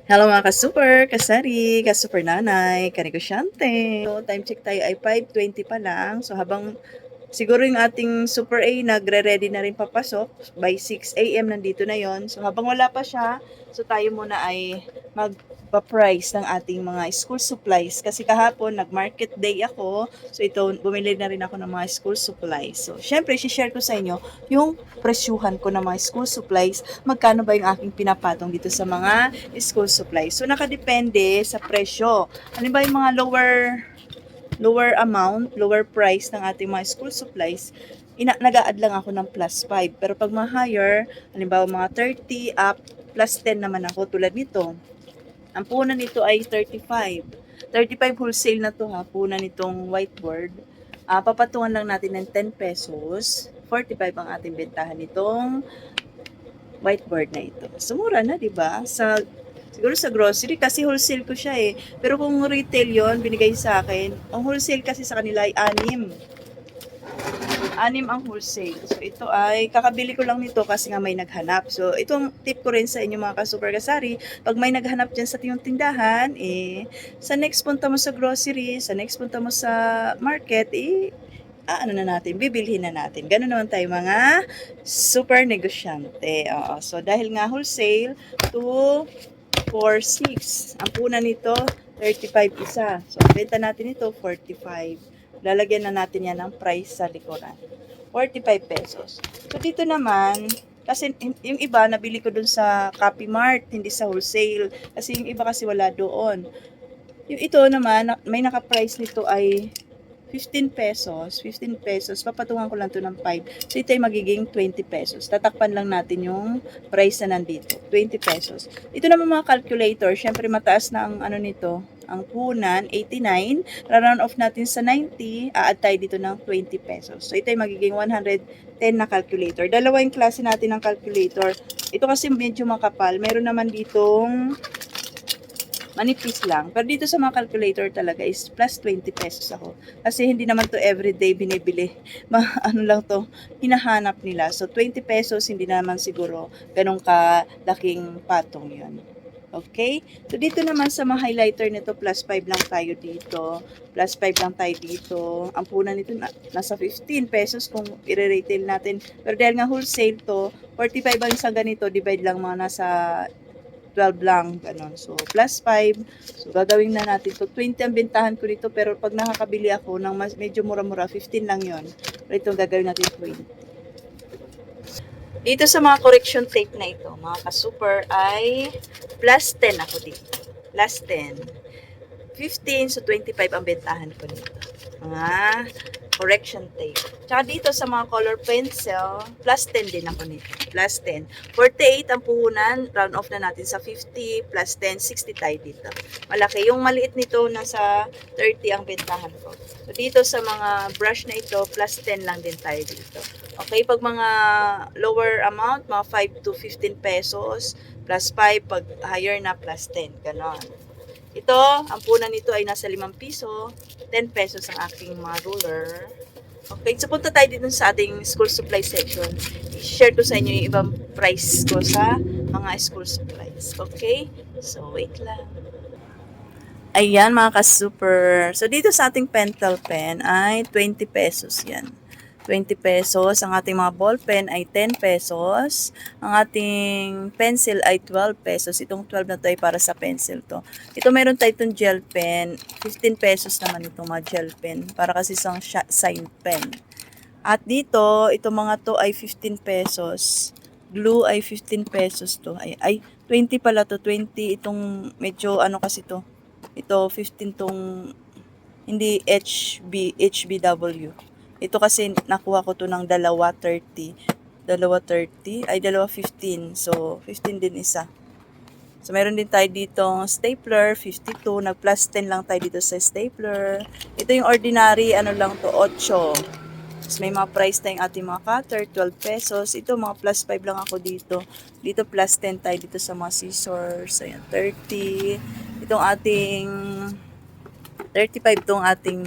Hello mga ka-super, kasari, ka-super nanay, kanegosyante. So, time check tayo ay 5:20 pa lang. So, habang siguro yung ating Super A nagre-ready na rin papasok, by 6 AM nandito na yon. So, habang wala pa siya, so tayo muna ay magpa-price ng ating mga school supplies. Kasi kahapon, nag-market day ako. So, ito, bumili na rin ako ng mga school supplies. So, syempre, share ko sa inyo yung presyuhan ko ng mga school supplies. Magkano ba yung aking pinapatong dito sa mga school supplies. So, nakadepende sa presyo. Ano ba yung mga lower amount, lower price ng ating mga school supplies, nag-a-add lang ako ng plus 5. Pero pag mga higher, halimbawa mga 30 up, plus 10 naman ako tulad nito. Ang punan nito ay 35. 35 wholesale na to ha, punan nitong whiteboard. Papatungan lang natin ng 10 pesos. 45 ang ating bentahan nitong whiteboard na ito. So, mura na, di ba? Siguro sa grocery, kasi wholesale ko siya eh. Pero kung retail yon binigay sa akin, ang wholesale kasi sa kanila ay 6. 6 ang wholesale. So, ito ay, kakabili ko lang nito kasi nga may naghanap. So, itong tip ko rin sa inyo mga ka-super kasari, pag may naghanap dyan sa tiyong tindahan, sa next punta mo sa grocery, sa next punta mo sa market, ano na natin, bibilhin na natin. Ganun naman tayo mga super negosyante. Oo. So, dahil nga wholesale, 2, 4, 6. Ang puna nito, 35 isa. So, benta natin ito, 45. Lalagyan na natin yan ng price sa likuran. 45 pesos. So, dito naman, kasi yung iba, nabili ko dun sa Copy Mart, hindi sa wholesale. Kasi yung iba kasi wala doon. Yung ito naman, may naka-price nito ay 15 pesos. 15 pesos. Papatungan ko lang to ng 5. So, ito ay magiging 20 pesos. Tatakpan lang natin yung price na nandito. 20 pesos. Ito naman mga calculator. Syempre, mataas na ang ano nito. Ang punan, 89. Ra-round off natin sa 90. A-add tayo dito ng 20 pesos. So, ito ay magiging 110 na calculator. Dalawa yung klase natin ng calculator. Ito kasi medyo makapal. Meron naman ditong manipis lang. Pero dito sa mga calculator talaga is plus 20 pesos ako. Kasi hindi naman to everyday binibili. Ano lang to, hinahanap nila. So 20 pesos, hindi naman siguro ganun kalaking patong yun. Okay? So dito naman sa mga highlighter nito, plus 5 lang tayo dito. Plus 5 lang tayo dito. Ang punan nito nasa 15 pesos kung i-retail natin. Pero dahil nga wholesale to, 45 ang isang ganito, divide lang mga nasa 12 lang, ganun. So, plus 5. So, gagawin na natin to. 20 ang bentahan ko dito, pero pag nakakabili ako ng medyo mura-mura, 15 lang yon. Pero ito, gagawin natin 20. Dito sa mga correction tape na ito, mga ka-super, ay plus 10 ako dito. Plus 10. 15, so 25 ang bentahan ko nito. Mga correction tape. Tsaka dito sa mga color pencil, plus 10 din ako nito. Plus 10. 48 ang puhunan, round off na natin sa 50, plus 10, 60 tayo dito. Malaki. Yung maliit nito, nasa 30 ang bentahan ko. So dito sa mga brush na ito, plus 10 lang din tayo dito. Okay, pag mga lower amount, mga 5 to 15 pesos, plus 5, pag higher na, plus 10. Ganon. Ito, ang punan nito ay nasa 5 piso. 10 pesos ang aking mga ruler. Okay, so punta tayo dito sa ating school supply section. I-share ko sa inyo yung ibang price ko sa mga school supplies. Okay? So, wait lang. Ayan mga ka-super. So, dito sa ating pentel pen ay 20 pesos yan. 20 pesos. Ang ating mga ball pen ay 10 pesos. Ang ating pencil ay 12 pesos. Itong 12 na to ay para sa pencil to. Ito meron tayo itong gel pen. 15 pesos naman itong mga gel pen. Para kasi isang sign pen. At dito, itong mga to ay 15 pesos. Glue ay 15 pesos to. Ay 20 pala to. 20 itong medyo ano kasi to. Ito 15 tong hindi HBW. Ito kasi nakuha ko to ng dalawa 30. Dalawa 30. Ay, dalawa 15. So, 15 din isa. So, meron din tayo ditong stapler, 52. Nag-plus 10 lang tayo dito sa stapler. Ito yung ordinary, ano lang to, 8. Tapos may mga price tayong ating mga cutter, 12 pesos. Ito, mga plus 5 lang ako dito. Dito, plus 10 tayo dito sa mga scissors. Ayan, 30. Itong ating 35 tong ating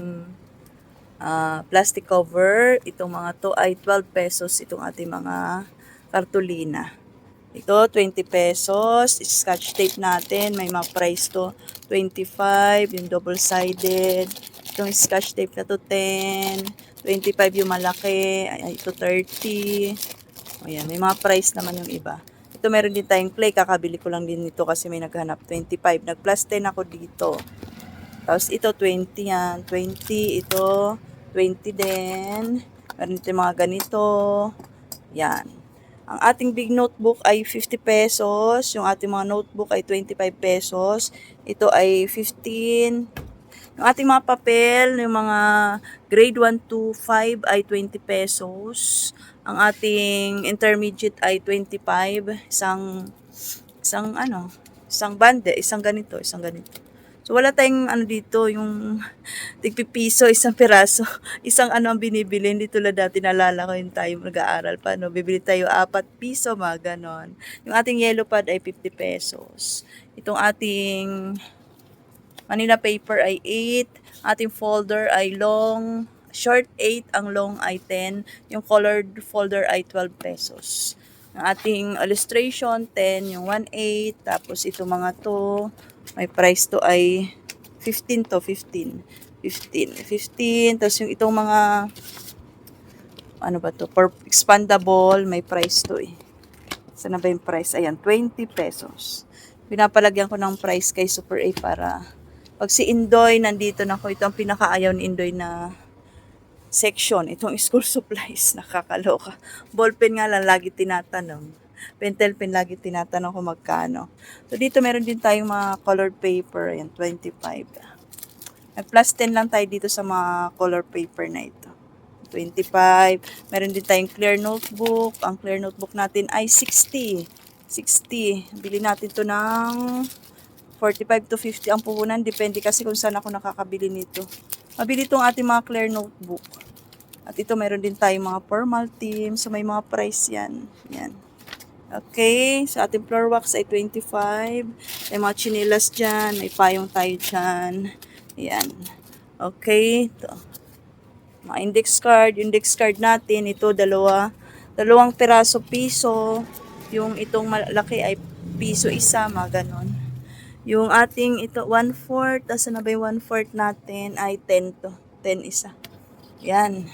plastic cover. Itong mga to ay 12 pesos itong ating mga kartolina. Ito, 20 pesos. Scotch tape natin. May mga price to. 25, yung double-sided. Itong scotch tape na to, 10. 25 yung malaki. Ay, ito, 30. Ayan, may mga price naman yung iba. Ito, meron din tayong clay. Kakabili ko lang din nito kasi may naghanap. 25. Nag-plus 10 ako dito. Tapos ito, 20 yan. 20. Ito, 20 din. Meron dito mga ganito. Yan. Ang ating big notebook ay 50 pesos. Yung ating mga notebook ay 25 pesos. Ito ay 15. Yung ating mga papel, yung mga grade 1 to 5 ay 20 pesos. Ang ating intermediate ay 25. Isang bande, isang ganito. So, wala tayong dito, yung tigpipiso, isang piraso. Isang ang binibili. Hindi tulad dati, nalala ko yung tayo mag-aaral pa, no? Bibili tayo 4 piso, mga ganon. Yung ating yellow pad ay 50 pesos. Itong ating Manila paper ay 8. Ating folder ay long. Short 8, ang long ay 10. Yung colored folder ay 12 pesos. Ang ating illustration, 10. Yung 1/8. Tapos ito mga to, may price to ay 15 to, 15. 15. Tapos yung itong mga, for expandable, may price to eh. Saan na ba yung price? Ayan, 20 pesos. Pinapalagyan ko ng price kay Super A para pag si Indoy nandito na ko, ito ang pinakaayaw ni Indoy na section. Itong school supplies, nakakaloka. Ballpen nga lang, lagi tinatanong. Pentel pen, lagi tinatanong kung magkano. So, dito meron din tayong mga colored paper. Ayan, 25. Plus 10 lang tayo dito sa mga color paper na ito. 25. Meron din tayong clear notebook. Ang clear notebook natin ay 60. 60. Bili natin to ng 45 to 50 ang puhunan. Depende kasi kung saan ako nakakabili nito. Mabili itong ating mga clear notebook. At ito meron din tayong mga formal team. So may mga price yan. Yan. Okay. So ating floor wax ay 25. May mga chinilas dyan. May payong tayo dyan. Yan. Okay. Ito. Mga index card. Yung index card natin, ito dalawang piraso piso. Yung itong malaki ay piso isa, mga ganon. Yung ating ito 1/4, tapos na ba yung 1/4 natin ay 10 to. 10 isa. Yan.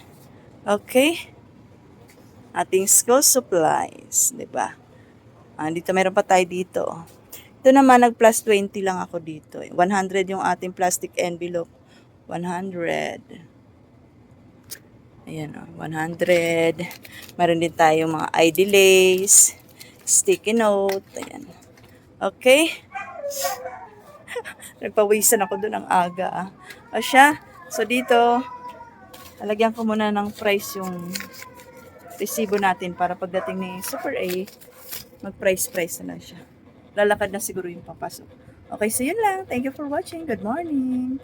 Okay. Ating school supplies, 'di ba? Dito meron pa tayo dito. Ito naman nag-plus 20 lang ako dito. 100 yung ating plastic envelope. 100. Ayan o, 100. Meron din tayong mga ID lace, sticky note. Ayan. Okay. Nagpawisan ako doon ang aga. O siya. So dito, lalagyan ko muna ng price yung resibo natin para pagdating ni Super A, mag-price na lang siya. Lalakad na siguro yung papasok. Okay, so yun lang. Thank you for watching. Good morning.